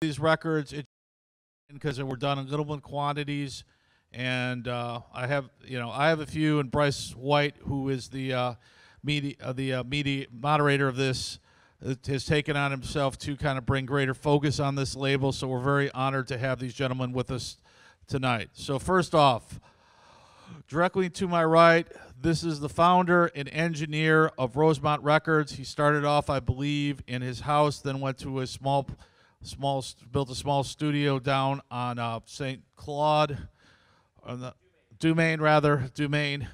these records because they were done in little quantities, and I have a few, and Brice White, who is the media moderator of this, has taken on himself to kind of bring greater focus on this label. So we're very honored to have these gentlemen with us tonight. So first off, directly to my right, this is the founder and engineer of Rosemont Records. He started off, I believe, in his house, then went to a built a small studio down on St. Claude, on the Dumaine,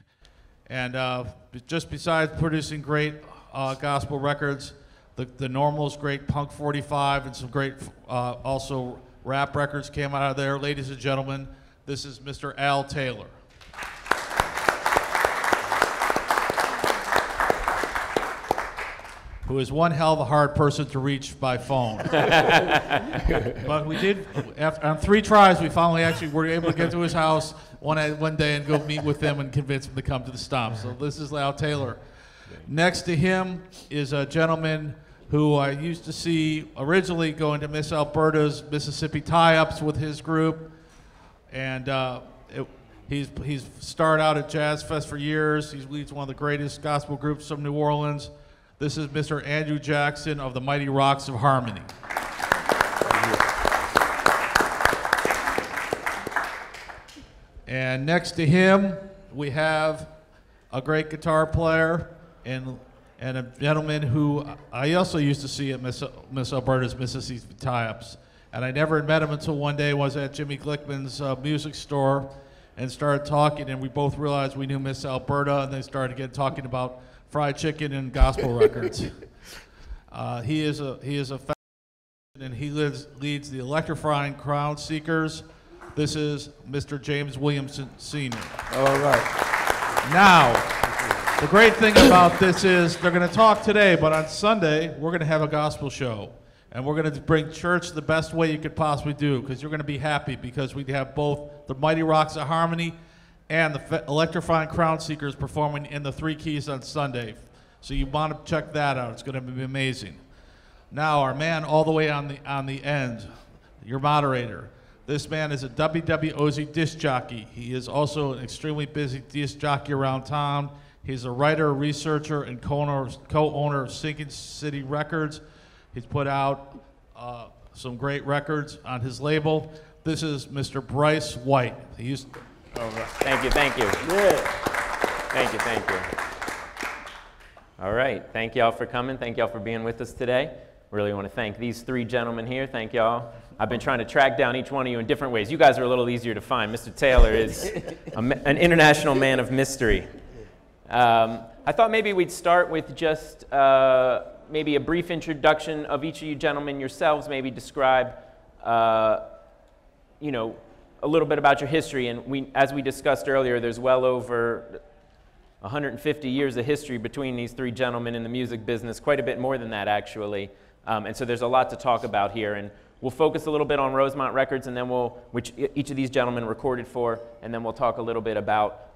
and just besides producing great gospel records, the Normal's great Punk 45 and some great also rap records came out of there. Ladies and gentlemen, this is Mr. Al Taylor. Who is one hell of a hard person to reach by phone. But we did, on 3 tries, we finally actually were able to get to his house one day and go meet with him and convince him to come to the Stomp. So this is Al Taylor. Next to him is a gentleman who I used to see originally going to Miss Alberta's Mississippi tie-ups with his group. And he's started out at Jazz Fest for years. He leads one of the greatest gospel groups from New Orleans. This is Mr. Andrew Jackson of the Mighty Rocks of Harmony. And next to him, we have a great guitar player and a gentleman who I also used to see at Miss Alberta's Mississippi tie-ups. And I never met him until one day I was at Jimmy Glickman's music store and started talking, and we both realized we knew Miss Alberta, and they started again talking about fried chicken and gospel records. He is a and he leads the Electrifying Crown Seekers. This is Mr. James Williamson Sr. All right. Now, the great thing about this is they're going to talk today, but on Sunday we're going to have a gospel show, and we're going to bring church the best way you could possibly do, because you're going to be happy because we have both the Mighty Rocks of Harmony and the Electrifying Crown Seekers performing in the 3 Keys on Sunday. So you want to check that out. It's going to be amazing. Now, our man all the way on the end, your moderator. This man is a WWOZ disc jockey. He is also an extremely busy disc jockey around town. He's a writer, researcher, and co-owner of Sinking City Records. He's put out some great records on his label. This is Mr. Brice White. All right. Thank you. Yeah. Thank you. All right. Thank y'all for coming. Thank y'all for being with us today. Really want to thank these 3 gentlemen here. Thank y'all. I've been trying to track down each one of you in different ways. You guys are a little easier to find. Mr. Taylor is an international man of mystery. I thought maybe we'd start with just maybe a brief introduction of each of you gentlemen yourselves. Maybe describe, a little bit about your history, and as we discussed earlier, there's well over 150 years of history between these 3 gentlemen in the music business, quite a bit more than that actually, and so there's a lot to talk about here, and we'll focus a little bit on Rosemont Records, and then which each of these gentlemen recorded for, and then we'll talk a little bit about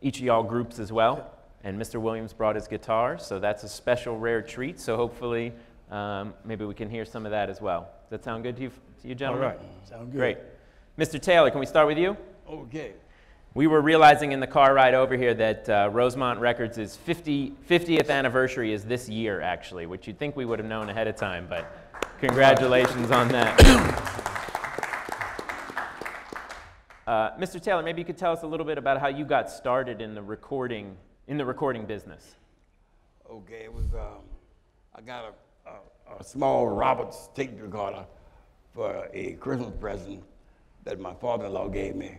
each of y'all groups as well, and Mr. Williams brought his guitar, so that's a special rare treat, so hopefully maybe we can hear some of that as well. Does that sound good to you gentlemen? All right, sound good. Great. Mr. Taylor, can we start with you? Okay. We were realizing in the car ride over here that Rosemont Records' 50th anniversary is this year, actually, which you'd think we would have known ahead of time, but congratulations on that. Mr. Taylor, maybe you could tell us a little bit about how you got started in the recording business. Okay, it was, I got a small Roberts tape recorder for a Christmas present that my father-in-law gave me.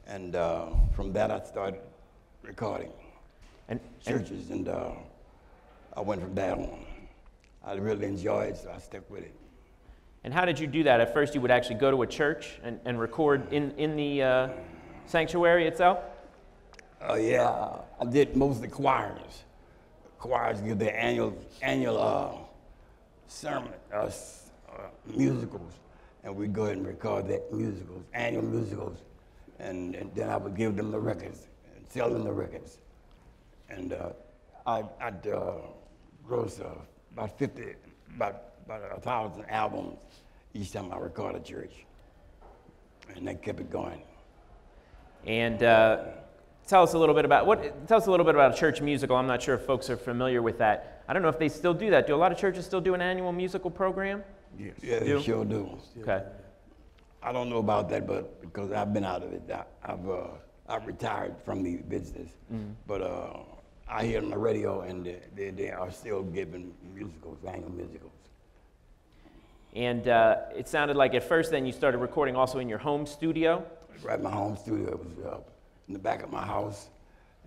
And from that, I started recording churches, and I went from there on. I really enjoyed it, so I stuck with it. And how did you do that? At first, you would actually go to a church and record in the sanctuary itself? Yeah, I did most of the choirs. Choirs give their annual sermon, musicals, and we'd go ahead and record that annual musicals. And then I would give them the records and sell them the records. And I'd gross about 1,000 albums each time I recorded church. And that kept it going. And tell us a little bit about a church musical. I'm not sure if folks are familiar with that. I don't know if they still do that. Do a lot of churches still do an annual musical program? Yes. Yeah, they sure do. Okay. I don't know about that, but because I've been out of it, I've retired from the business. But I hear on the radio, and they are still giving musicals, annual musicals. And it sounded like at first then you started recording also in your home studio? Right, my home studio. It was in the back of my house.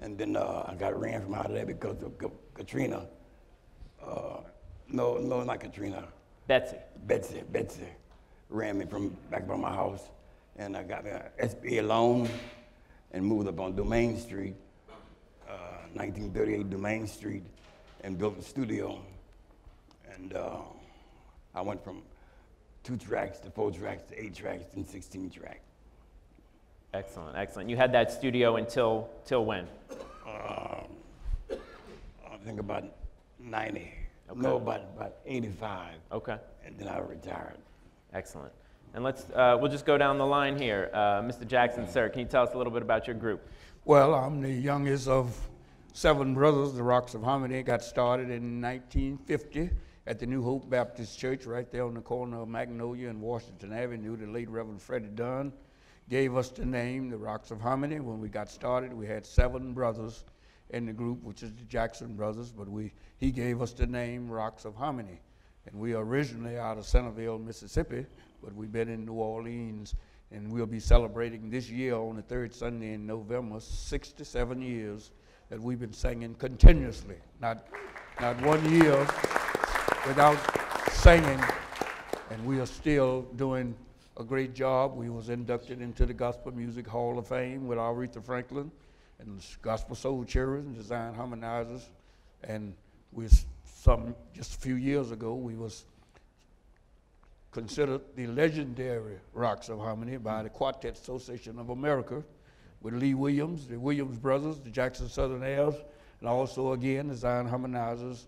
And then I got ran from out of there because of Katrina. No, not Katrina. Betsy. Betsy ran me from back by my house. And I got an SBA loan and moved up on Domain Street, 1938 Domain Street, and built a studio. And I went from 2 tracks to 4 tracks to 8 tracks and 16 tracks. Excellent, excellent. You had that studio until when? I think about 90. Okay. No, about 85. Okay. And then I retired. Excellent. And we'll just go down the line here. Mr. Jackson, sir, can you tell us a little bit about your group? Well, I'm the youngest of 7 brothers. The Rocks of Harmony got started in 1950 at the New Hope Baptist Church right there on the corner of Magnolia and Washington Avenue. The late Reverend Freddie Dunn gave us the name, the Rocks of Harmony. When we got started, we had 7 brothers in the group, which is the Jackson brothers, but he gave us the name Rocks of Harmony. And we are originally out of Centerville, Mississippi, but we've been in New Orleans, and we'll be celebrating this year on the 3rd Sunday in November, 67 years that we've been singing continuously. Not 1 year without singing, and we are still doing a great job. We was inducted into the Gospel Music Hall of Fame with Aretha Franklin and the Gospel Soul Cheerers and Design Harmonizers, and just a few years ago, we was considered the legendary Rocks of Harmony by the Quartet Association of America with Lee Williams, the Williams brothers, the Jackson Southern Airs, and also again the Zion Harmonizers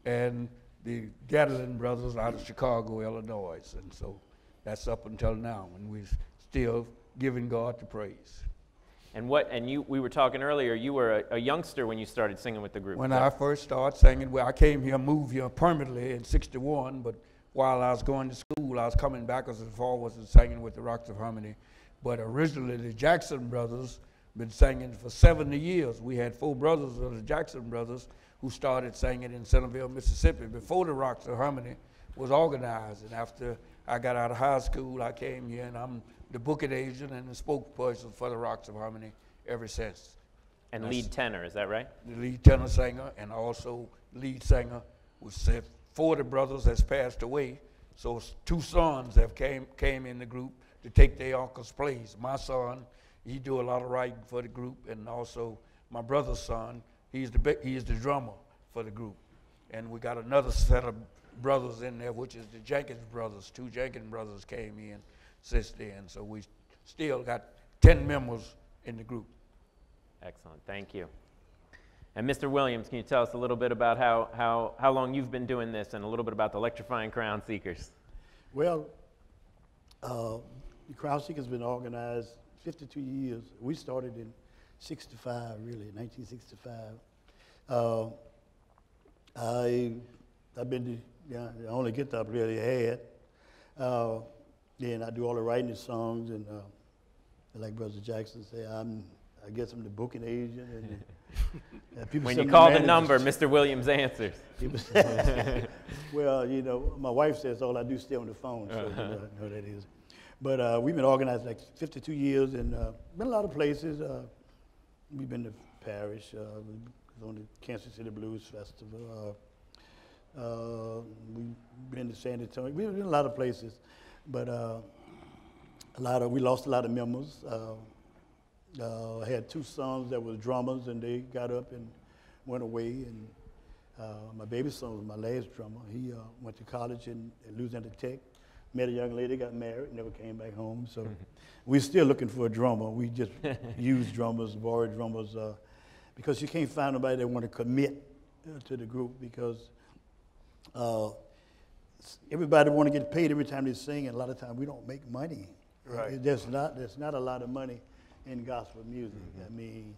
and the Gatlin brothers out of Chicago, Illinois. And so that's up until now, and we're still giving God the praise. And we were talking earlier, you were a youngster when you started singing with the group. When I first started singing, well, I came here, moved here permanently in '61, but while I was going to school, I was coming backwards and forwards and singing with the Rocks of Harmony. But originally, the Jackson brothers been singing for 70 years. We had 4 brothers of the Jackson brothers who started singing in Centerville, Mississippi, before the Rocks of Harmony was organized. And after I got out of high school, I came here, and I'm the booking agent and the spokesperson for the Rocks of Harmony ever since. And lead tenor, is that right? The lead tenor singer and also lead singer. Was said 4 of the brothers has passed away, so 2 sons have came in the group to take their uncle's place. My son, he do a lot of writing for the group, and also my brother's son, he is the drummer for the group. And we got another set of brothers in there, which is the Jenkins brothers. 2 Jenkins brothers came in since then, so we still got 10 members in the group. Excellent, thank you. And Mr. Williams, can you tell us a little bit about how long you've been doing this and a little bit about the Electrifying Crown Seekers? Well, the Crown Seekers has been organized 52 years. We started in 65, really, 1965. I've been the only guitar player they had. Then I do all the writing the songs, and like Brother Jackson said, I guess I'm the booking agent. And people when you call the number, Mr. Williams answers. Well, you know, my wife says all I do is stay on the phone, so you know what that is. But we've been organized like 52 years, and been a lot of places. We've been to Parish, we've on the Kansas City Blues Festival. We've been to San Antonio. We've been a lot of places, but we lost a lot of members. I had 2 sons that were drummers, and they got up and went away. And my baby son was my last drummer. He went to college in Louisiana Tech, met a young lady, got married, never came back home. So we're still looking for a drummer. We just use drummers, borrow drummers, because you can't find nobody that want to commit to the group, because everybody want to get paid every time they sing, and a lot of times we don't make money. Right. There's not a lot of money in gospel music. I mean,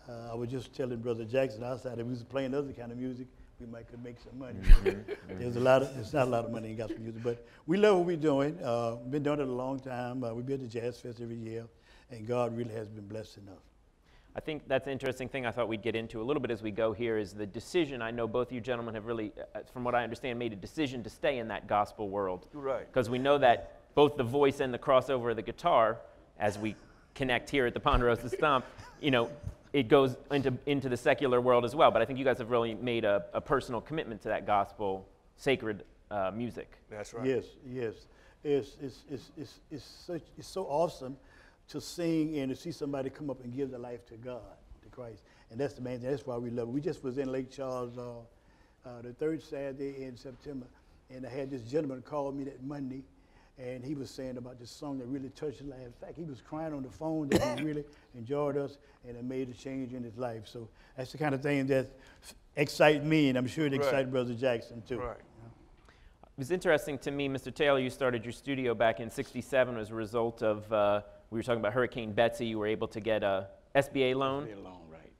I was just telling Brother Jackson outside, if we was playing other kind of music, we might could make some money. There's not a lot of money in gospel music, but we love what we're doing. We've been doing it a long time. We've been to Jazz Fest every year, and God really has been blessing us. I think that's an interesting thing I thought we'd get into a little bit as we go here is the decision. I know both of you gentlemen have really, from what I understand, made a decision to stay in that gospel world. Right. Because we know that both the voice and the crossover of the guitar, as we connect here at the Ponderosa Stomp, you know, it goes into the secular world as well. But I think you guys have really made a personal commitment to that gospel, sacred music. That's right. Yes. It's so awesome to sing and to see somebody come up and give their life to God, to Christ. And that's the main thing. That's why we love it. We just was in Lake Charles the third Saturday in September, and I had this gentleman call me that Monday, and he was saying about this song that really touched his life. In fact, he was crying on the phone that he really enjoyed us, and it made a change in his life. So that's the kind of thing that excites me, and I'm sure it excites Brother Jackson too. Right. It was interesting to me, Mr. Taylor, you started your studio back in '67 as a result of, we were talking about Hurricane Betsy. You were able to get a SBA loan. SBA loan, right.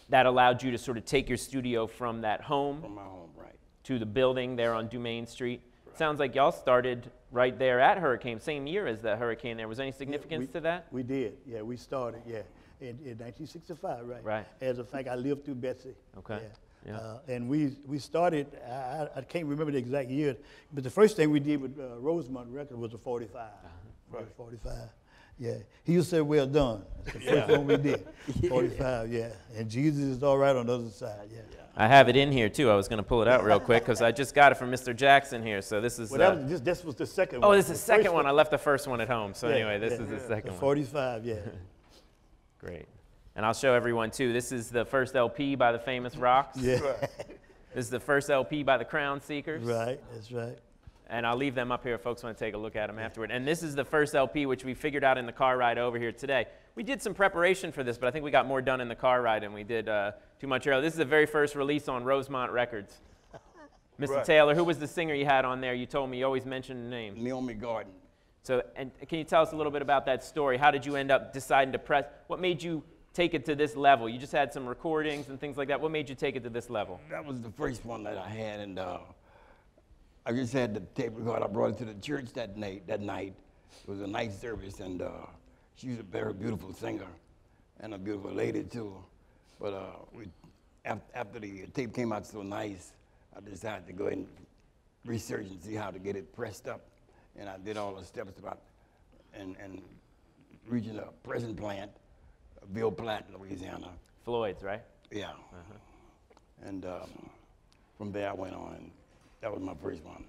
That allowed you to sort of take your studio from that home From my home, right. to the building there on Dumaine Street. Sounds like y'all started right there at Hurricane, same year as the hurricane there. Was there any significance to that? We did, yeah. We started, in 1965, right? Right. As a fact, I lived through Betsy. Okay. Yeah. And we started, I can't remember the exact year, but the first thing we did with Rosemont Records was a 45. Right. 45. Yeah. He used to say, well done. That's the first one we did. 45, yeah. And Jesus is all right on the other side, yeah. I have it in here too. I was going to pull it out real quick because I just got it from Mr. Jackson here. So this is. Well, this was the second one. Oh, this is the second one. I left the first one at home. So anyway, this is the second one. 45, yeah. Great. And I'll show everyone too. This is the first LP by the famous Rocks. Yeah. This is the first LP by the Crown Seekers. Right, that's right. And I'll leave them up here if folks want to take a look at them afterward. And this is the first LP, which we figured out in the car ride over here today. We did some preparation for this, but I think we got more done in the car ride than we did too much earlier. This is the very first release on Rosemont Records. Mr. Taylor, who was the singer you had on there? You told me you always mentioned the name. Naomi Gordon. So, and can you tell us a little bit about that story? How did you end up deciding to press? What made you take it to this level? You just had some recordings and things like that. What made you take it to this level? That was the first one that I had, and I just had the tape recorder. I brought it to the church that night. It was a night service, and she was a very beautiful singer and a beautiful lady too. But after the tape came out so nice, I decided to go ahead and research and see how to get it pressed up. And I did all the steps about and reaching a pressing plant, Ville Platte, Louisiana. Floyd's, right? Yeah. And from there I went on, and that was my first one.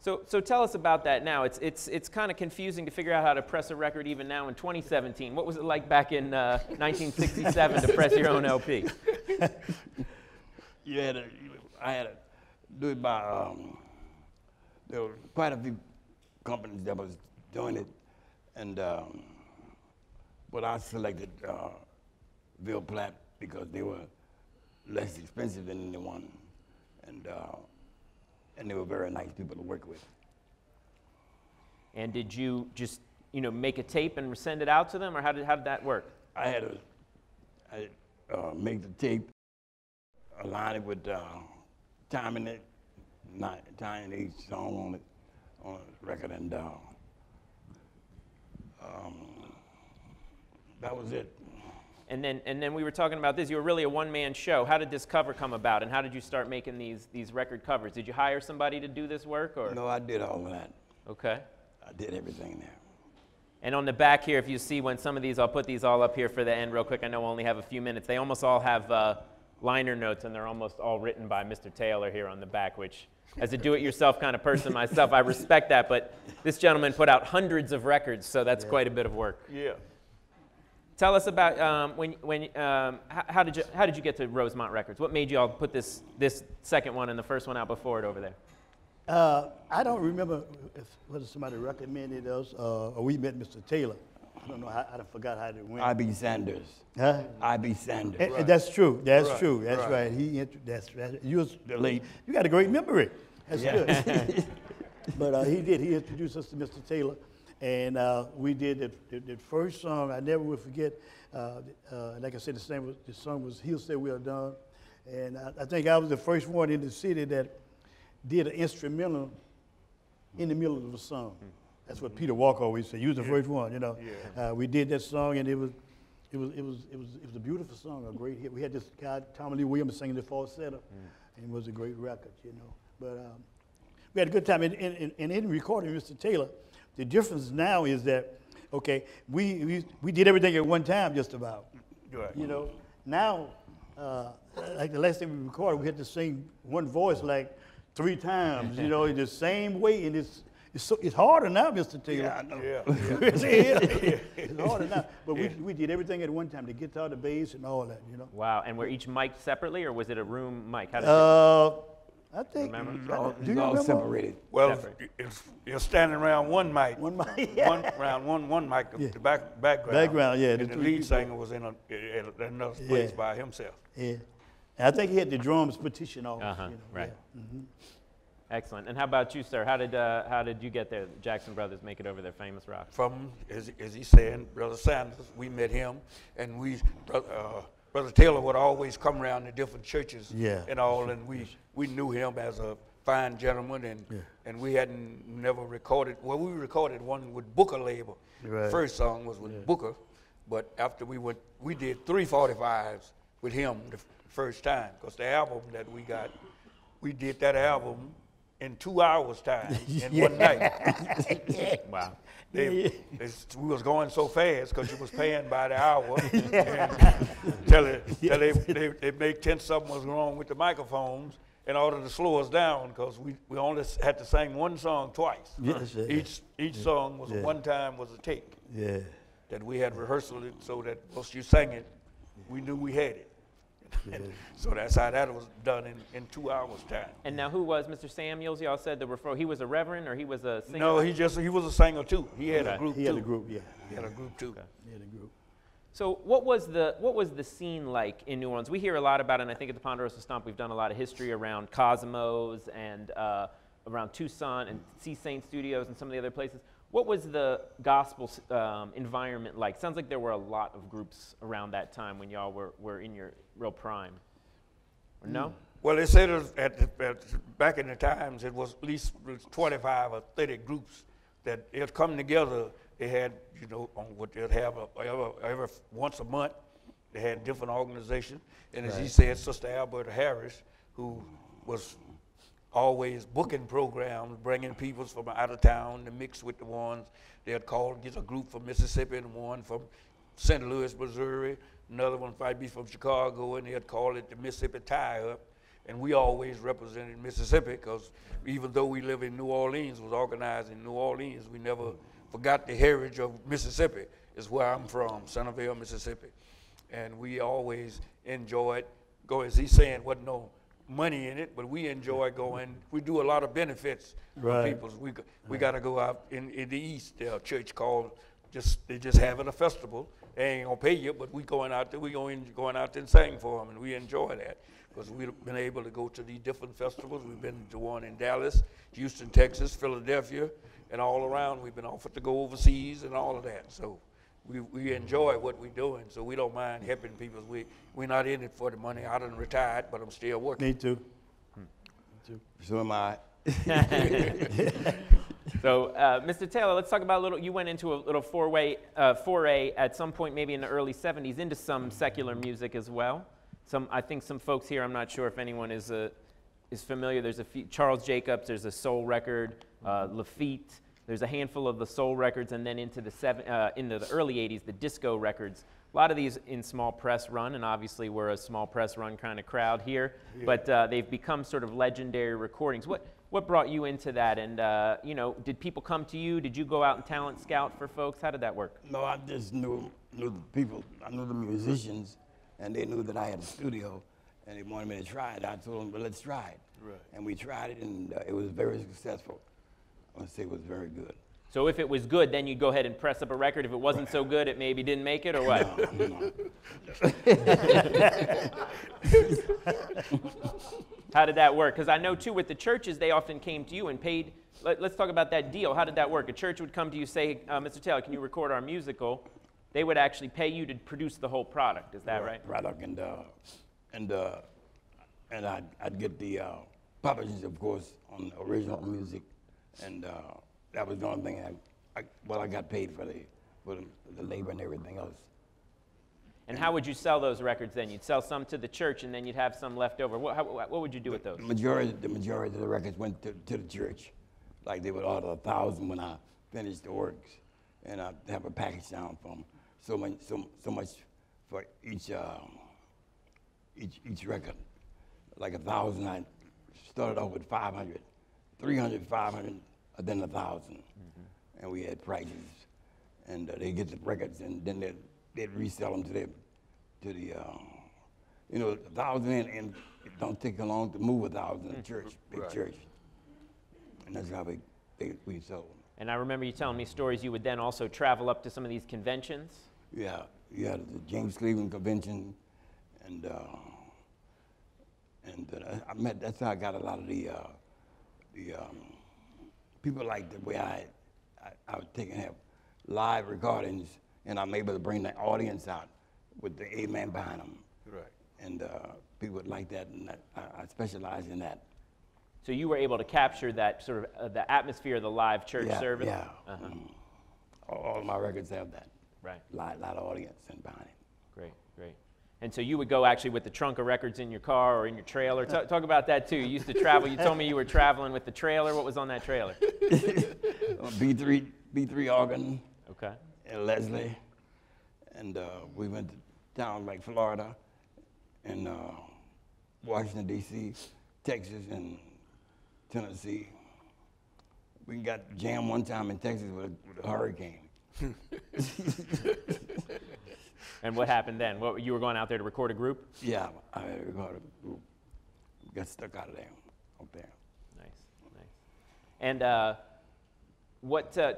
So tell us about that now. It's kind of confusing to figure out how to press a record even now in 2017. What was it like back in 1967 to press your own LP? I had to do it by, there were quite a few companies that was doing it, and but I selected Ville Platte because they were less expensive than anyone, and they were very nice people to work with. And did you just, make a tape and send it out to them, or how did that work? I had to make the tape, align it with timing it, timing each song on the record, and that was it. And then we were talking about this. You were really a one-man show. How did this cover come about, and how did you start making these record covers? Did you hire somebody to do this work, or? No, I did all of that. Okay. I did everything there. And on the back here, if you see when some of these, I'll put these all up here for the end real quick. I know we'll only have a few minutes. They almost all have liner notes, and they're almost all written by Mr. Taylor here on the back, which, as a do-it-yourself kind of person myself, I respect that. But this gentleman put out hundreds of records, so that's quite a bit of work. Yeah. Tell us about how did you get to Rosemont Records? What made you all put this second one and the first one out before it over there? I don't remember whether somebody recommended us or we met Mr. Taylor. I don't know. I forgot how it went. I.B. Sanders. Huh? I.B. Sanders. Right. That's true. That's true. That's right. right. That's right. You The late. got a great memory. That's good. But he did. He introduced us to Mr. Taylor, and we did the first song. I never will forget. Like I said, the song was "He'll Say We Are Done," and I think I was the first one in the city that did an instrumental in the middle of the song. That's what Peter Walker always said. You was the first one, you know. Yeah. We did that song, and it was a beautiful song, a great hit. We had this guy Tommy Lee Williams singing the falsetto, and it was a great record, you know. But we had a good time. And in recording Mr. Taylor, the difference now is that, okay, we did everything at one time just about. Right. You know, now, like the last thing we recorded, we had to sing one voice like 3 times, you know, in the same way, and it's harder now, Mr. Taylor. Yeah, I know. It's harder now. But we did everything at one time, the guitar, the bass, and all that, you know. Wow, and were each mic'd separately, or was it a room mic? How did I think. Remember? Do It's you all remember? separated. Well, Separate. you're standing around one mic. One mic. one mic, Yeah. the background. Background, yeah, And the the three lead people. singer was in another place by himself. Yeah. And I think he had the drums partitioned off. Uh-huh, you know, right. yeah. Excellent. And how about you, sir? How did you get there? The Jackson Brothers make it over there, famous rock. From, as he's saying, Brother Sanders, we met him, and Brother Taylor would always come around to different churches and all, and we knew him as a fine gentleman, and we hadn't never recorded. Well, we recorded one with Booker label. Right. First song was with Booker, but after we did 345s with him the first time, because the album that we got, we did that album in 2 hours time in one night. Wow. We was going so fast because you was paying by the hour. Till they make 10 something was wrong with the microphones in order to slow us down, because we only had to sing one song twice. Yes, yeah. Each song was Yeah. one time was a take. Yeah. That we had rehearsal it so that once you sang it, we knew we had it. So that's how that was done in 2 hours time. And now, who was Mr. Samuels? Y'all said he was a reverend, or he was a singer? No, he was a singer too. He had a Okay. group He too. had a group, yeah. He had a group too. He had a group. So what was the scene like in New Orleans? We hear a lot about it, and I think at the Ponderosa Stomp we've done a lot of history around Cosmos and around Tucson and Sea Saint Studios and some of the other places. What was the gospel environment like? Sounds like there were a lot of groups around that time when y'all were in your real prime. Or no? Well, they said back in the times it was at least 25 or 30 groups that had come together. They had, you know, on what they'd have every once a month. They had different organizations, and as he said, Sister Alberta Harris, who was always booking programs, bringing people from out of town to mix with the ones. They'd get a group from Mississippi and one from St. Louis, Missouri. Another one might be from Chicago, and they'd call it the Mississippi Tie-Up. And we always represented Mississippi, because even though we live in New Orleans, was organized in New Orleans, we never forgot the heritage of Mississippi. Is where I'm from, Centerville, Mississippi. And we always enjoyed going, as he's saying, wasn't no money in it, but we enjoy going. We do a lot of benefits for people. We got to go out in the East. There's a church called, they just having a festival. They ain't gonna pay you, but we going out there and sing for them, and we enjoy that, because we've been able to go to these different festivals. We've been to one in Dallas, Houston, Texas, Philadelphia, and all around. We've been offered to go overseas and all of that. So we enjoy what we're doing, so we don't mind helping people. We're not in it for the money. I done retired, but I'm still working. Me too. So am I. So, Mr. Taylor, let's talk about a little. You went into a little foray at some point, maybe in the early '70s, into some secular music as well. I think some folks here. I'm not sure if anyone is familiar. There's a few, Charles Jacobs. There's a soul record. Lafitte. There's a handful of the soul records, and then into the early '80s, the disco records. A lot of these in small press run, and obviously we're a small press run kind of crowd here. Yeah. But they've become sort of legendary recordings. What brought you into that? And did people come to you? Did you go out and talent scout for folks? How did that work? No, I just knew the people. I knew the musicians, and they knew that I had a studio, and they wanted me to try it. I told them, well, let's try it. Right. And we tried it, and it was very successful. I would say it was very good. So if it was good, then you'd go ahead and press up a record. If it wasn't so good, it maybe didn't make it, or what? No. How did that work? Because I know, too, with the churches, they often came to you and paid. Let's talk about that deal. How did that work? A church would come to you, say, Mr. Taylor, can you record our musical? They would actually pay you to produce the whole product. Is that right? Right. And I'd get the publishers, of course, on the original music, and that was the only thing I got paid for the labor and everything else. And how would you sell those records then? You'd sell some to the church, and then you'd have some left over. What would you do with those? The majority of the records went to the church. Like they would order 1,000 when I finished the works, and I'd have a package down for them. So much for each record. Like 1,000, I started off with 500, 300, 500, and then 1,000. And we had prices. And they get the records, and then they'd resell them to the 1,000, and it don't take long to move 1,000 in church, big church. And that's how we sold. And I remember you telling me stories. You would then also travel up to some of these conventions. Yeah, you had the James Cleveland Convention, and that's how I got a lot of the people like the way I would take and have live recordings, and I'm able to bring the audience out with the amen behind them. Right. And people would like that, and I specialize in that. So you were able to capture that sort of the atmosphere of the live church service? Yeah. All of my records have that. Right. Lot of audience and behind it. Great. And so you would go actually with the trunk of records in your car or in your trailer. Talk about that too. You used to travel. You told me you were traveling with the trailer. What was on that trailer? B3 organ. Okay. And Leslie. And we went to towns like Florida and Washington, D.C., Texas, and Tennessee. We got jammed one time in Texas with a hurricane. And what happened then? You were going out there to record a group? Yeah, I had to record a group. Got stuck out of there, up there. Nice. And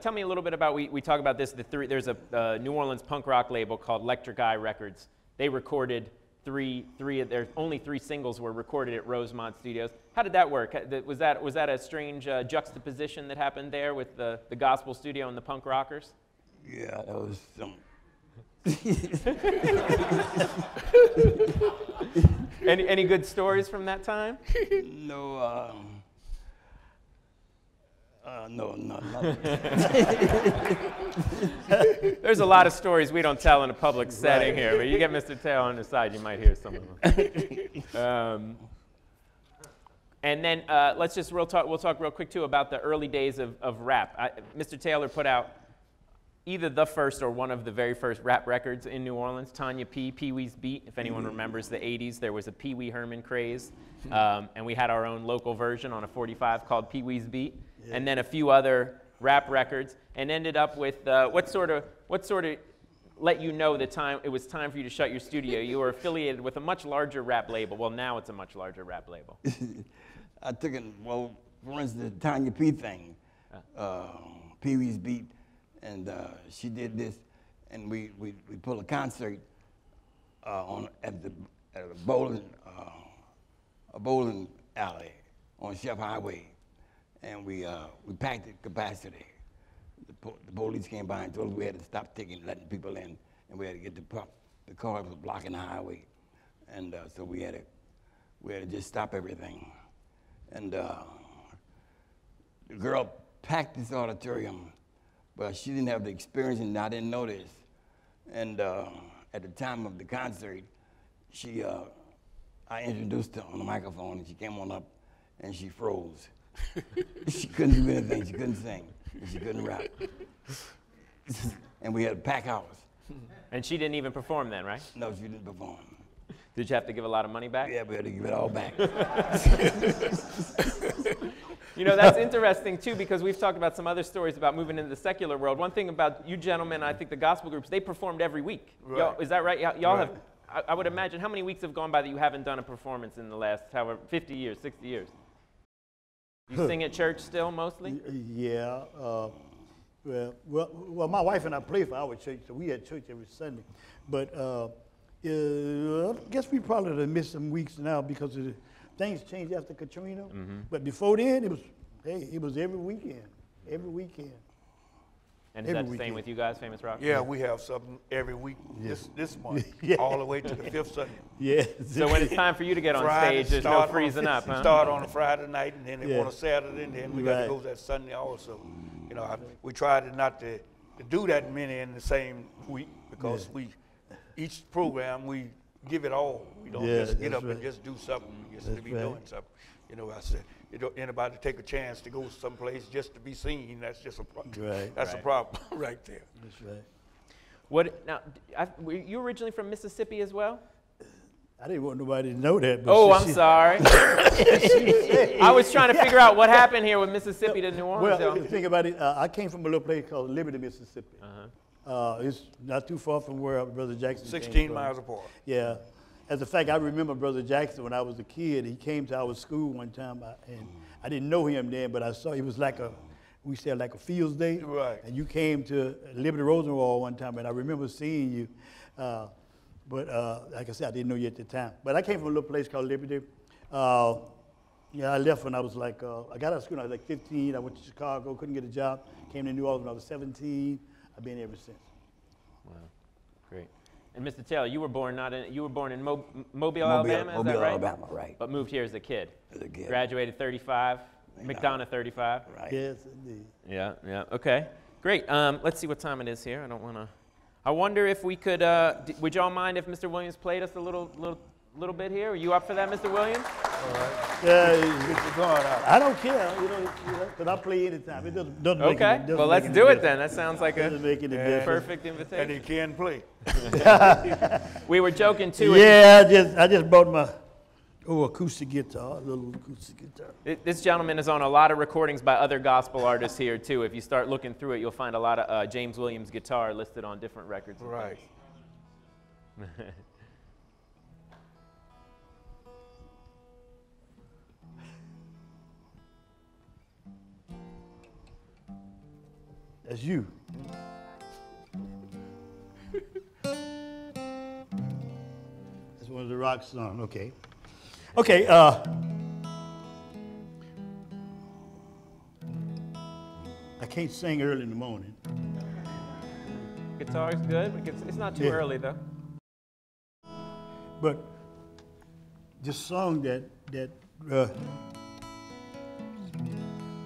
tell me a little bit about, we talk about this, there's a New Orleans punk rock label called Electrifying Records. They recorded only three singles were recorded at Rosemont Studios. How did that work? Was that a strange juxtaposition that happened there with the gospel studio and the punk rockers? Yeah, that was some. Any good stories from that time? No, nothing. There's a lot of stories we don't tell in a public setting here, but you get Mr. Taylor on the side, you might hear some of them. And then we'll talk real quick too about the early days of rap. Mr. Taylor put out either the first or one of the very first rap records in New Orleans, Tanya P, Pee-wee's Beat. If anyone remembers the 80s, there was a Pee Wee Herman craze. And we had our own local version on a 45 called Pee-wee's Beat. Yeah. And then a few other rap records, and ended up with what sort of let you know it was time for you to shut your studio. You were affiliated with a much larger rap label. Well, now it's a much larger rap label. I took it, for instance, the Tanya P thing, Pee-wee's Beat. And she did this, and we pulled a concert at a bowling alley on Chef Highway, and we packed the capacity. The police came by and told us we had to stop letting people in, and we had to get the car was blocking the highway, and so we had to just stop everything. And the girl packed this auditorium. But she didn't have the experience, and I didn't know this. And at the time of the concert, I introduced her on the microphone, and she came on up, and she froze. She couldn't do anything. She couldn't sing. And she couldn't rap. And we had a pack house. And she didn't even perform then, right? No, she didn't perform. Did you have to give a lot of money back? Yeah, we had to give it all back. You know, that's interesting, too, because we've talked about some other stories about moving into the secular world. One thing about you gentlemen, I think the gospel groups, they performed every week. Right. Is that right? Y'all have, I would imagine, how many weeks have gone by that you haven't done a performance in the last, 50 years, 60 years? You sing at church still, mostly? Yeah. Well, my wife and I play for our church, so we had church every Sunday. But I guess we probably have missed some weeks now because of things changed after Katrina. But before then, it was, hey, it was every weekend. Every weekend. And is that the same with you guys, Famous Rock? Yeah, we have something every week this month, all the way to the 5th Sunday. Yeah. So when it's time for you to get on Friday, stage, there's no freezing up, huh? Start on a Friday night, and then they want a Saturday, and then we got to go that Sunday also. You know, we tried not to do that many in the same week because each program we give it all. We don't just get up and just do something just to be doing something. You know, I said, anybody take a chance to go someplace just to be seen, that's just a problem. That's a problem right there. That's right. What, now, were you originally from Mississippi as well? I didn't want nobody to know that. But Oh, I'm sorry. I was trying to figure out what happened here with Mississippi to New Orleans. Well, think about it. I came from a little place called Liberty, Mississippi. It's not too far from where Brother Jackson 16 came from. miles apart. Yeah. As a fact, I remember Brother Jackson when I was a kid. He came to our school one time, and I didn't know him then, but I saw it was like we said like a Fields Day. Right. And you came to Liberty Rosemont one time, and I remember seeing you. But like I said, I didn't know you at the time. But I came from a little place called Liberty. Yeah, I left when I was like, I got out of school when I was like 15. I went to Chicago, couldn't get a job. Came to New Orleans when I was 17. I've been here ever since. Wow, great. And Mr. Taylor, you were born in Mobile, Alabama, is that right? Alabama, right. But moved here as a kid. As a kid. Graduated 35, McDonough 35. Right. Yes, indeed. Yeah, okay. Great, let's see what time it is here. I wonder if we could, would y'all mind if Mr. Williams played us a little bit here? Are you up for that, Mr. Williams? All right. Yeah, I don't care, because I play anytime. It doesn't make Okay, it, well, let's do it then. That sounds like Doesn't make any a difference. perfect And invitation. he can play. We were joking too. Yeah, I just bought my acoustic guitar, a little acoustic guitar. This gentleman is on a lot of recordings by other gospel artists here too. If you start looking through it, you'll find a lot of James Williams guitar listed on different records. and Right. things. That's you. That's one of the rock songs. Okay. Okay. I can't sing early in the morning. Guitar's good. It's not too early though. But this song that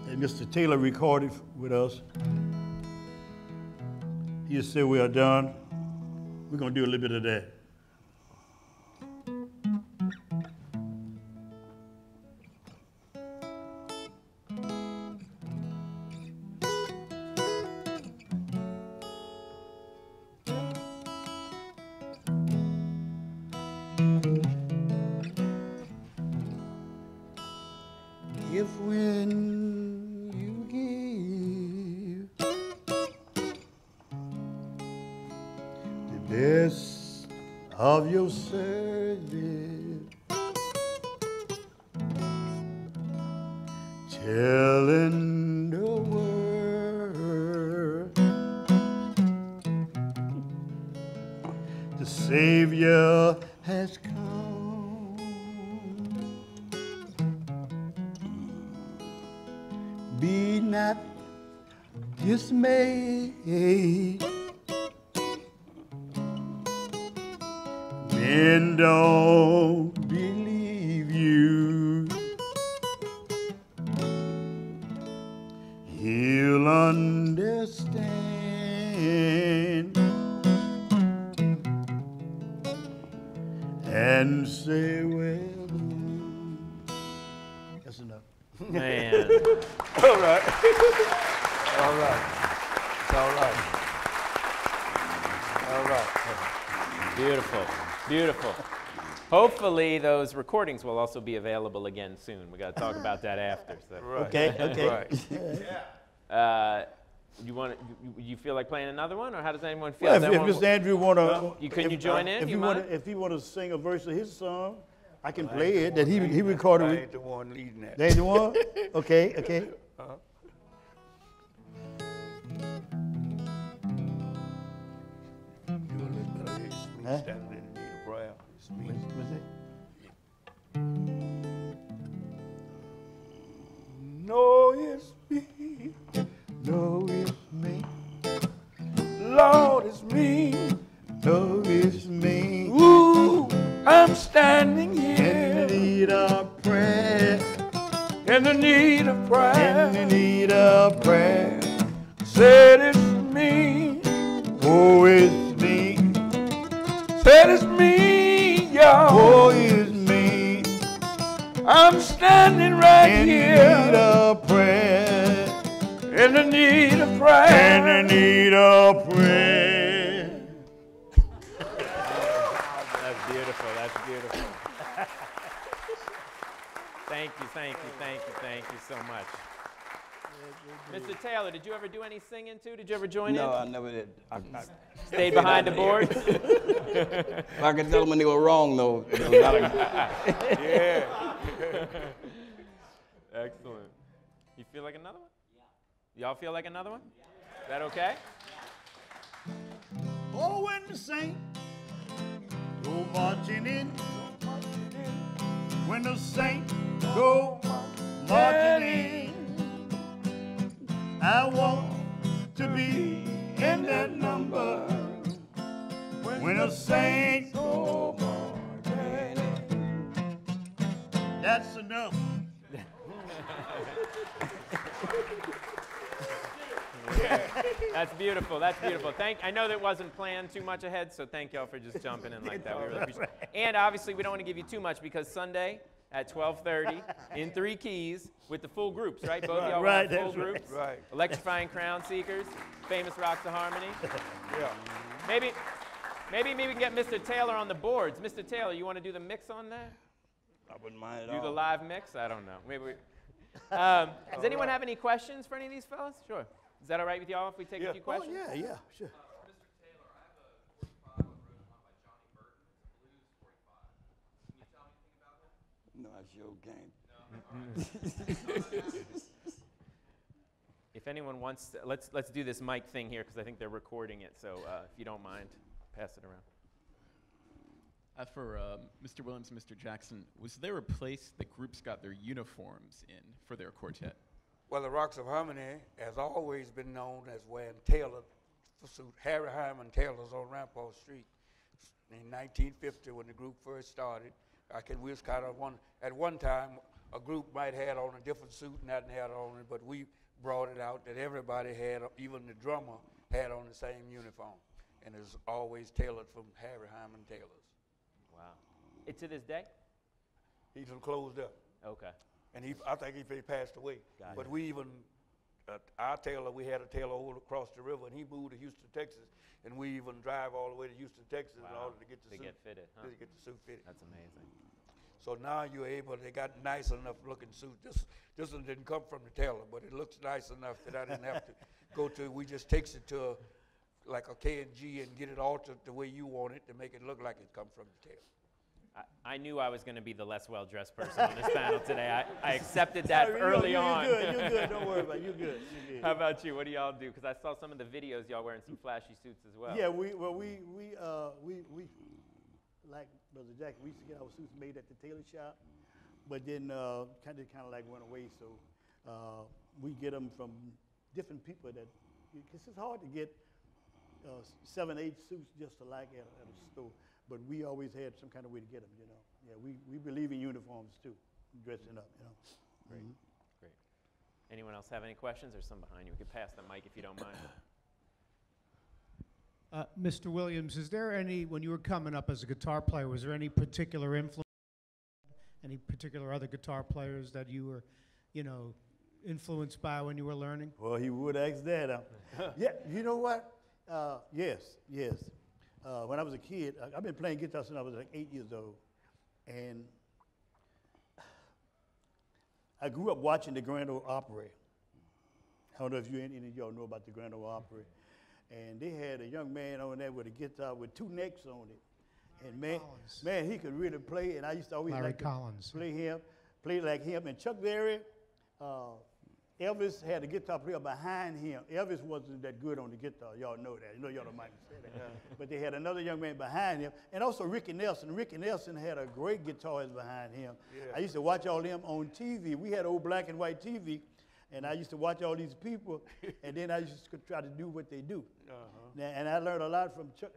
Mr. Taylor recorded with us, he just said we are done. We're gonna do a little bit of that. If when you give the best of your service, telling the world the Savior has come. Be not dismayed. Men don't believe you. He'll understand and say, well, that's enough. Man. All right. All right. It's all right. All right. Beautiful, beautiful. Hopefully those recordings will also be available again soon. We got to talk about that after. So. Right. Okay. Right. You feel like playing another one, or how does anyone feel? Well, Does if anyone- Mr. Andrew wanna, Can you join in? If You he wanna sing a verse of his song, I can I play ain't it. That he recorded. I ain't the one leading that. That ain't the one. Okay. Do a little bit of this. Me Huh? standing in the need of prayer. It's me. What's that? it's me. Oh, it's me. Ooh, I'm standing here In the need of prayer. in the need of prayer. In the need of prayer. Said it's me. Oh, it's me. Said it's me, y'all. Oh, it's me. I'm standing right In the here need of prayer. in the need of prayer. In the need of prayer. That's beautiful. That's beautiful. Thank you, thank you, thank you, thank you so much. Mr. Taylor, did you ever do any singing too? Did you ever join in? No, I never did. Stayed behind the board? If I could tell them when they were wrong, though. It was not a, Yeah. Excellent. You feel like another one? Yeah. Y'all feel like another one? Is that okay? Oh, when the saints go marching in. When the saints go marching in. I want to be in that number. When the saints go marching in. That's enough. That's beautiful. That's beautiful. I know that wasn't planned too much ahead, so thank y'all for just jumping in like that. We really appreciate it. And obviously, we don't want to give you too much because Sunday at 12:30 in 3 keys with the full groups, right? Both of y'all Right, have full that's right. groups. Right. Electrifying Crown Seekers, Famous Rocks of Harmony. Yeah. Maybe we can get Mr. Taylor on the boards. Mr. Taylor, you want to do the mix on that? I wouldn't mind at Do all. the live mix? I don't know. Maybe we. Does anyone have any questions for any of these fellas? Sure. Is that all right with y'all if we take a few Oh, questions? yeah, yeah, sure. Mr. Taylor, I have a 45 on Rosemont by Johnny Burton. It's a blues 45. Can you tell me anything about that? No, I sure can't. If anyone wants, let's do this mic thing here because I think they're recording it. So if you don't mind, pass it around. For Mr. Williams and Mr. Jackson, was there a place that groups got their uniforms in for their quartet? Well, the Rocks of Harmony has always been known as wearing tailored suit. Harry Hyman Taylor's on Rampart Street in 1950 when the group first started. We was kind of at one time, a group might have on a different suit and hadn't had on it, but we brought it out that everybody had, even the drummer, had on the same uniform. And it was always tailored from Harry Hyman Taylor's. Wow. To this day? He's closed up. Okay. And I think he passed away. Got But it. we even, our tailor, we had a tailor over across the river, and he moved to Houston, Texas, and we even drive all the way to Houston, Texas in Wow. order to get the suit. Get fitted, huh? To get the suit fitted. That's amazing. So now you're able, they got nice enough looking suits. This one didn't come from the tailor, but it looks nice enough that I didn't have to go to, we just takes it to like a K&G and get it altered the way you want it to make it look like it come from the tailor. I knew I was going to be the less well-dressed person on this panel today. I accepted that early on. You're good. Don't worry about it. You're good. How about you? What do y'all do? Because I saw some of the videos y'all wearing some flashy suits as well. Yeah, we like Brother Jack. We used to get our suits made at the tailor shop, but then kind of like went away. So we get them from different people because it's hard to get 7, 8 suits just alike at a store. But we always had some kind of way to get them, you know. Yeah, we believe in uniforms too, dressing up, you know. Great, great. Anyone else have any questions? There's some behind you. We could pass the mic if you don't mind. Mr. Williams, is there any, when you were coming up as a guitar player, was there any particular influence, any particular other guitar players that you were, influenced by when you were learning? Well, he would ask that. Yeah, you know what? Yes. When I was a kid, I've been playing guitar since I was like 8 years old. And I grew up watching the Grand Ole Opry. I don't know if any of y'all know about the Grand Ole Opry. And they had a young man on there with a guitar with 2 necks on it. And man, he could really play. And I used to always Larry like to Collins. play like him. And Chuck Berry, Elvis had a guitar player behind him. Elvis wasn't that good on the guitar. Y'all know that. You know y'all don't mind me saying that. But they had another young man behind him. And also Ricky Nelson. Ricky Nelson had a great guitarist behind him. Yeah. I used to watch all them on TV. We had old black and white TV. And I used to watch all these people, and then I used to try to do what they do. And I learned a lot from Chuck.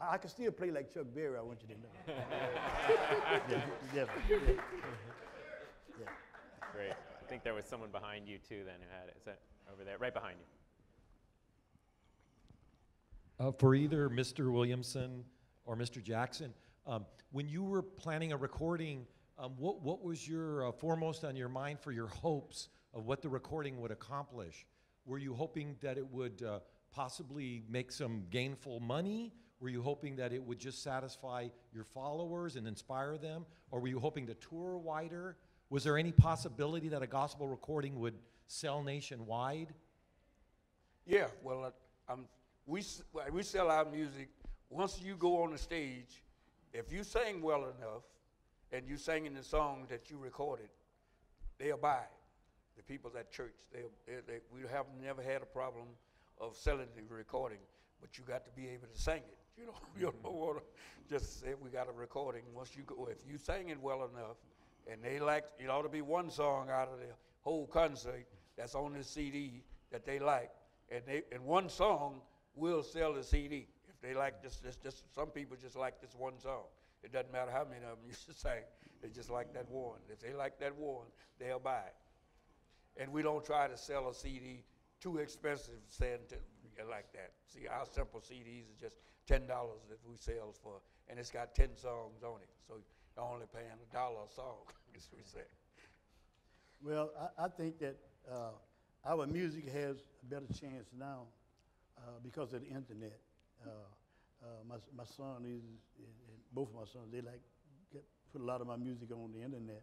I could still play like Chuck Berry, I want you to know. Yeah. Great. I think there was someone behind you too then who had it. Is that over there? Right behind you. For either Mr. Williamson or Mr. Jackson, when you were planning a recording, what was your foremost on your mind for your hopes of what the recording would accomplish? Were you hoping that it would possibly make some gainful money? Were you hoping that it would just satisfy your followers and inspire them? Or were you hoping to tour wider? Was there any possibility that a gospel recording would sell nationwide? Yeah, well, we sell our music. Once you go on the stage, if you sing well enough and you singing the song that you recorded, they'll buy it. The people at church, we have never had a problem of selling the recording, but you got to be able to sing it. You don't want to just say we got a recording. Once you go, if you sing it well enough, and they like, it ought to be one song out of the whole concert that's on the CD that they like, and one song will sell the CD. If they like just some people just like this one song. It doesn't matter how many of them you should sing. They just like that one. If they like that one, they'll buy it. And we don't try to sell a CD too expensive, like that. See, our simple CDs is just $10 that we sell for, and it's got 10 songs on it. So you're only paying $1 a song, as we say. Well, I think that our music has a better chance now because of the internet. My son both of my sons, they put a lot of my music on the internet.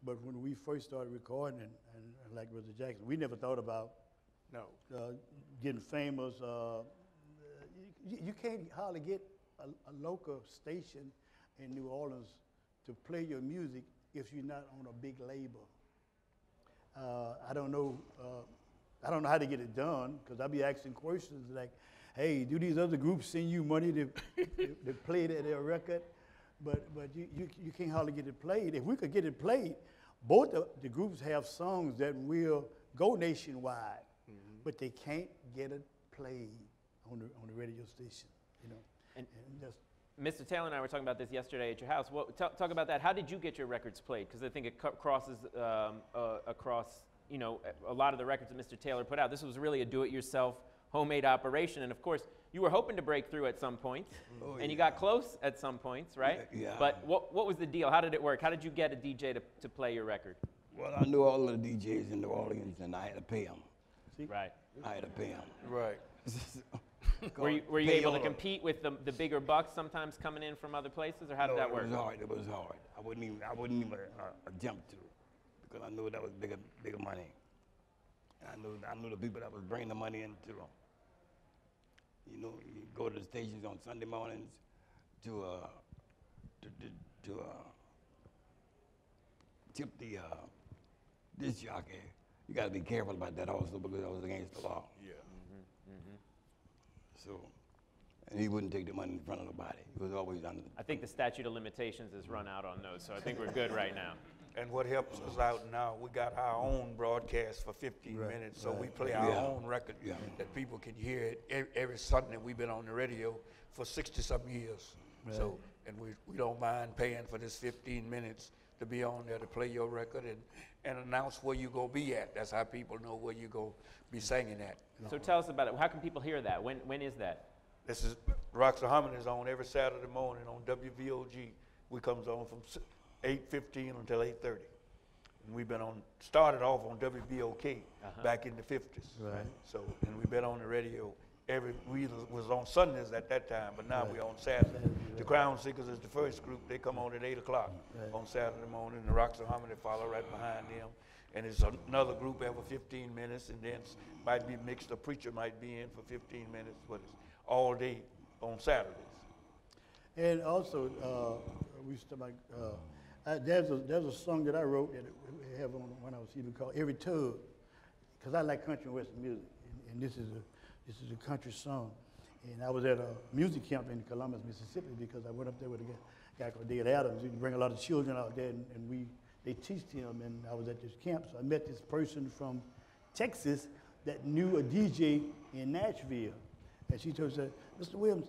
But when we first started recording, and like Mr. Jackson, we never thought about getting famous. You can't hardly get a local station in New Orleans to play your music if you're not on a big label. I don't know how to get it done, because I'll be asking questions like, hey, do these other groups send you money to play their record? But you can't hardly get it played. If we could get it played, both the groups have songs that will go nationwide, but they can't get it played on the radio station, And just Mr. Taylor and I were talking about this yesterday at your house. Talk about that. How did you get your records played? Because I think it crosses across, a lot of the records that Mr. Taylor put out. This was really a do-it-yourself, homemade operation, and of course, you were hoping to break through at some points, and you got close at some points, right? Yeah. But what was the deal? How did it work? How did you get a DJ to play your record? Well, I knew all of the DJs in New Orleans, and I had to pay them. Right. I had to pay them. Right. Were you able to compete with the bigger bucks sometimes coming in from other places, or how did that work? It was hard. It was hard. I wouldn't even attempt to, because I knew that was bigger money. And I knew the people that was bringing the money into them. You go to the stations on Sunday mornings to tip the disc jockey. You got to be careful about that also, because that was against the law. Yeah. So, and he wouldn't take the money in front of nobody. He was always under. I think the statute of limitations has run out on those, so I think we're good right now. And what helps us out now, we got our own broadcast for 15 minutes, so we play our own record that people can hear it every Sunday. We've been on the radio for 60-something years. Right. So, and we don't mind paying for this 15 minutes to be on there to play your record and announce where you're going to be at. That's how people know where you're going to be singing at. So tell us about it. How can people hear that? When is that? This is Rocks of Harmony is on every Saturday morning on WVOG. We comes on from 8:15 until 8:30. And we've been started off on WBOK back in the 50s. Right. So, and we've been on the radio we was on Sundays at that time, but now we're on Saturday. The Crown Seekers is the first group. They come on at 8 o'clock on Saturday morning. The Rocks of Harmony follow right behind them. And it's another group every 15 minutes, and then might be mixed. A preacher might be in for 15 minutes, but it's all day on Saturdays. And also, there's a song that I wrote that we have on when I was even called Every Tug, because I like country and western music, and this is a country song. And I was at a music camp in Columbus, Mississippi, because I went up there with a guy called David Adams. He bring a lot of children out there, and we they teach him, and I was at this camp, so I met this person from Texas that knew a DJ in Nashville. And she told me, Mr. Williams,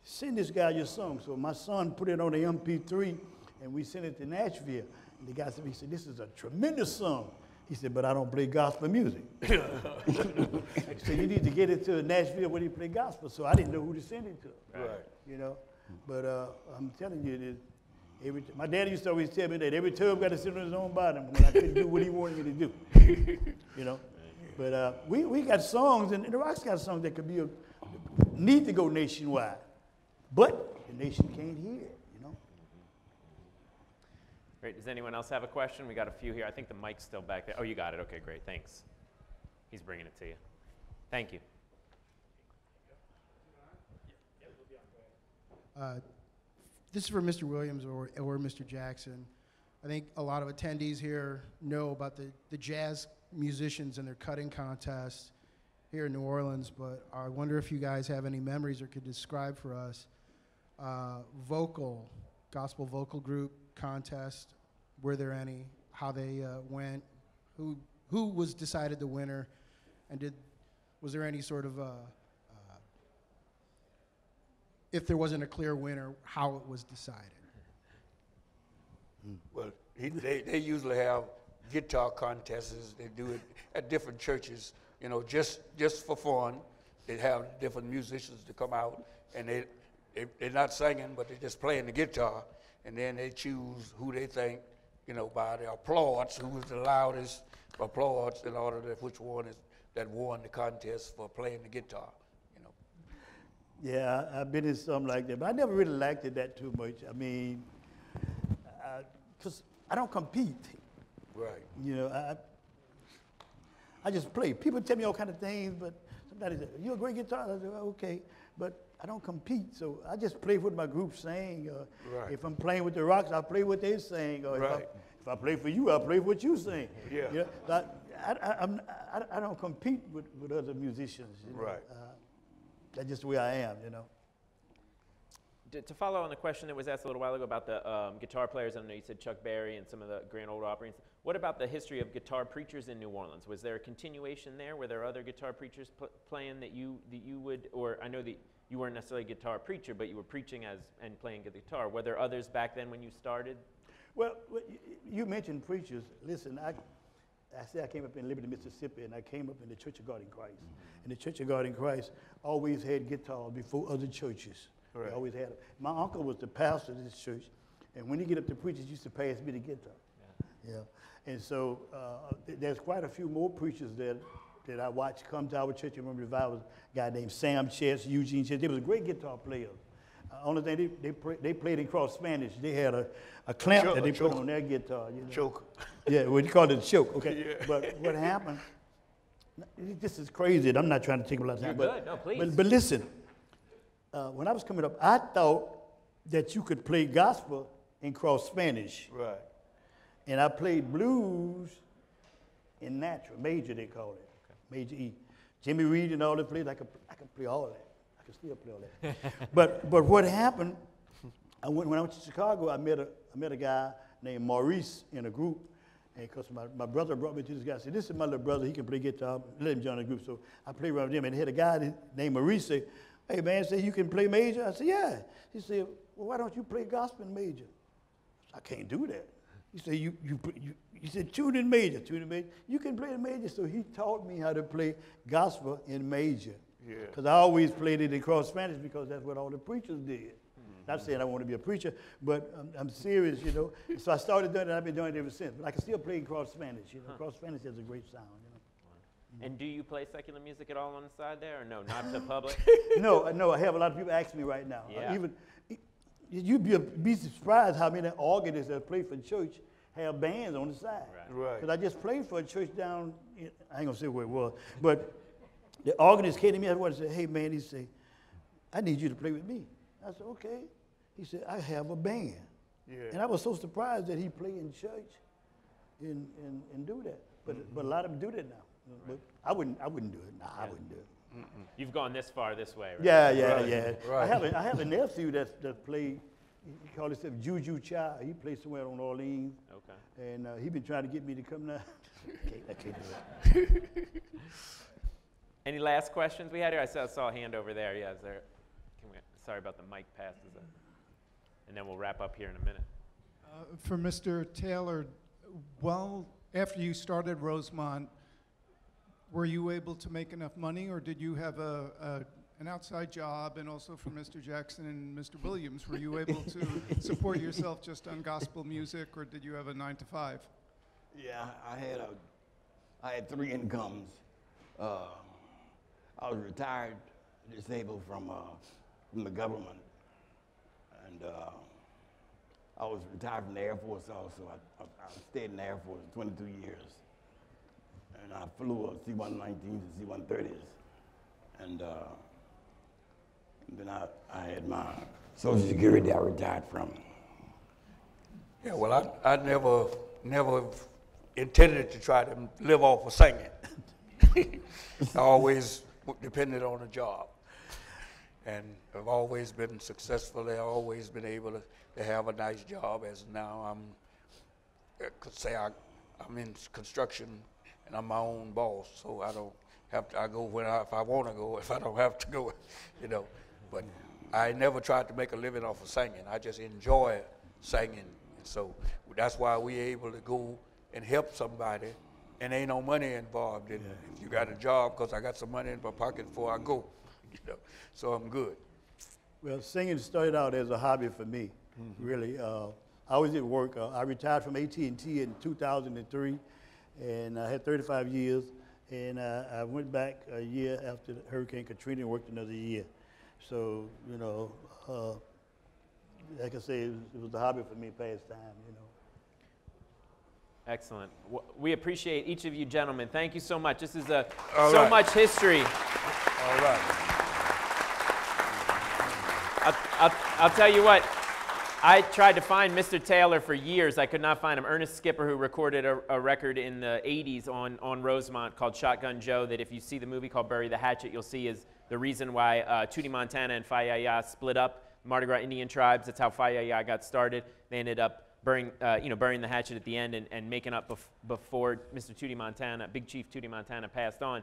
send this guy your song. So my son put it on the MP3, and we sent it to Nashville. And the guy said, this is a tremendous song. He said, but I don't play gospel music. So you need to get it to Nashville where they play gospel. So I didn't know who to send it to. Right. You know, but I'm telling you, my daddy used to always tell me that every tub got to sit on his own bottom when I couldn't do what he wanted me to do. You know, but we got songs, and the Rock's got songs that could be need to go nationwide, but the nation can't hear it. You know. Great. Does anyone else have a question? We got a few here. I think the mic's still back there. Oh, you got it. Okay, great. Thanks. He's bringing it to you. Thank you. This is for Mr. Williams or Mr. Jackson. I think a lot of attendees here know about the jazz musicians and their cutting contest here in New Orleans, but I wonder if you guys have any memories or could describe for us gospel vocal group contest. Were there any? How they went? Who was decided the winner? And was there any sort of if there wasn't a clear winner, how it was decided? Well, they usually have guitar contests. They do it at different churches, you know, just for fun. They have different musicians to come out, and they're not singing, but they're just playing the guitar, and then they choose who they think, you know, by the applause, who was the loudest applause in order to which one is that won the contest for playing the guitar. Yeah, I've been in something like that, but I never really liked it that too much. I mean, because I don't compete. Right. You know, I just play. People tell me all kind of things, but somebody said, "You're a great guitarist." I say, well, okay, but I don't compete, so I just play what my group sing. Right. If I'm playing with the Rocks, I play what they sing. Or right. if I play for you, I play what you sing. Yeah. You know, I don't compete with other musicians. You know? Right. That's just the way I am, you know. To follow on the question that was asked a little while ago about the guitar players, I know you said Chuck Berry and some of the Grand Ole Opry. What about the history of guitar preachers in New Orleans? Was there a continuation there? Were there other guitar preachers playing that you would, or I know that you weren't necessarily a guitar preacher, but you were preaching and playing the guitar. Were there others back then when you started? Well, you mentioned preachers. Listen, I said I came up in Liberty, Mississippi, and I came up in the Church of God in Christ. Mm-hmm. And the Church of God in Christ always had guitars before other churches. Right. They always had them. My uncle was the pastor of this church, and when he get up to preach, he used to pass me the guitar. Yeah. And so there's quite a few more preachers that I watched come to our church. I remember revivals, a guy named Sam Chess, Eugene Chess. They was great guitar players. Only thing they played in cross Spanish. They had a clamp that they put on their guitar. You know? Choke. Yeah, well, you called it a choke. Okay. Yeah. But what happened? This is crazy. I'm not trying to take a lot of time. You're good. No, please. But listen, when I was coming up, I thought that you could play gospel in cross Spanish. Right. And I played blues in natural, major they call it, major E. Jimmy Reed and all that played. I could play all that. I can still play all that. but what happened? When I went to Chicago, I met a guy named Maurice in a group, and because my brother brought me to this guy. I said, "This is my little brother. He can play guitar. Let him join the group." So I played around with him, and he had a guy named Maurice say, "Hey man, say you can play major." I said, "Yeah." He said, "Well, why don't you play gospel in major?" I can't do that. He said, he said, tune in major. You can play the major. So he taught me how to play gospel in major. Yeah. Because I always played it in cross Spanish because that's what all the preachers did. Mm-hmm. Not saying I want to be a preacher, but I'm serious, you know. So I started doing it, and I've been doing it ever since. But I can still play in cross Spanish, you know. Cross Spanish has a great sound, you know. Wow. And do you play secular music at all on the side there, or no, not to public? No, I have a lot of people ask me right now. Yeah. You'd be surprised how many organists that play for church have bands on the side. Right. Because I just played for a church down, I ain't gonna say where it was, but the organist came to me and said, "Hey man," he said, "I need you to play with me." I said, "Okay." He said, "I have a band." Yeah. And I was so surprised that he played in church and do that. But a lot of them do that now. Right. But I wouldn't do it. Nah, yeah. I wouldn't do it. You've gone this far this way, right? Yeah. Right. I have a nephew that played he called himself Juju Child. He played somewhere on Orleans. Okay. And he been trying to get me to come now. I can't do it. Any last questions we had here? I saw a hand over there. Yeah, is there? Sorry about the mic passes. And then we'll wrap up here in a minute. For Mr. Taylor, well, after you started Rosemont, were you able to make enough money, or did you have an outside job? And also for Mr. Jackson and Mr. Williams, were you able to support yourself just on gospel music, or did you have a 9-to-5? Yeah, I had 3 incomes. I was retired, disabled from the government, and I was retired from the Air Force also. I stayed in the Air Force 22 years, and I flew C-119s and C-130s, and then I had my Social Security I retired from. Yeah, well, I never intended to try to live off of singing. I always depended on a job. And I've always been successful. I've always been able to have a nice job. As now I'm in construction and I'm my own boss, so I don't have to. I go if I want to go. If I don't have to go, you know. But I never tried to make a living off of singing. I just enjoy singing, and so that's why we're able to go and help somebody, and ain't no money involved in it. If you got a job, because I got some money in my pocket before I go, you know, so I'm good. Well, singing started out as a hobby for me, really. I was at work. I retired from AT&T in 2003, and I had 35 years, and I went back a year after Hurricane Katrina and worked another year. So, you know, like I say, it was a hobby for me, pastime, you know. Excellent. We appreciate each of you gentlemen. Thank you so much. This is so much history. All right. I'll tell you what, I tried to find Mr. Taylor for years. I could not find him. Ernest Skipper, who recorded a record in the 80s on Rosemont called Shotgun Joe, that if you see the movie called Bury the Hatchet, you'll see is the reason why Tootie Montana and Fayaya split up. Mardi Gras Indian tribes, that's how Fayaya got started. They ended up burying the hatchet at the end and making up before Mr. Tootie Montana, Big Chief Tootie Montana, passed on.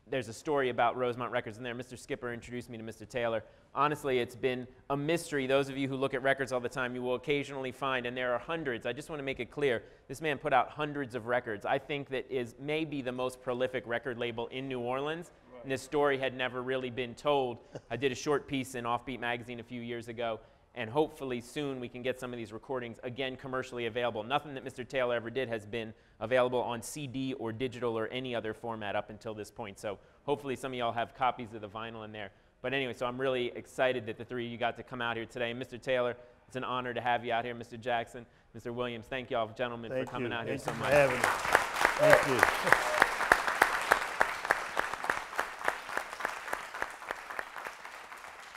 There's a story about Rosemont Records in there. Mr. Skipper introduced me to Mr. Taylor. Honestly, it's been a mystery. Those of you who look at records all the time, you will occasionally find, and there are hundreds. I just want to make it clear, this man put out hundreds of records. I think that is maybe the most prolific record label in New Orleans. Right. And this story had never really been told. I did a short piece in Offbeat magazine a few years ago, and hopefully soon we can get some of these recordings again commercially available. Nothing that Mr. Taylor ever did has been available on CD or digital or any other format up until this point. So hopefully some of y'all have copies of the vinyl in there. But anyway, so I'm really excited that the three of you got to come out here today. And Mr. Taylor, it's an honor to have you out here. Mr. Jackson, Mr. Williams, thank y'all gentlemen for coming out here so much. Thank you for having us. Thank you.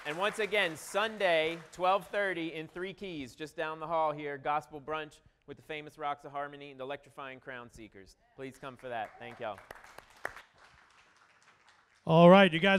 And once again, Sunday, 12:30 in 3 Keys, just down the hall here, gospel brunch with the famous Rocks of Harmony and the Electrifying Crown Seekers. Please come for that. Thank y'all. All right, you guys.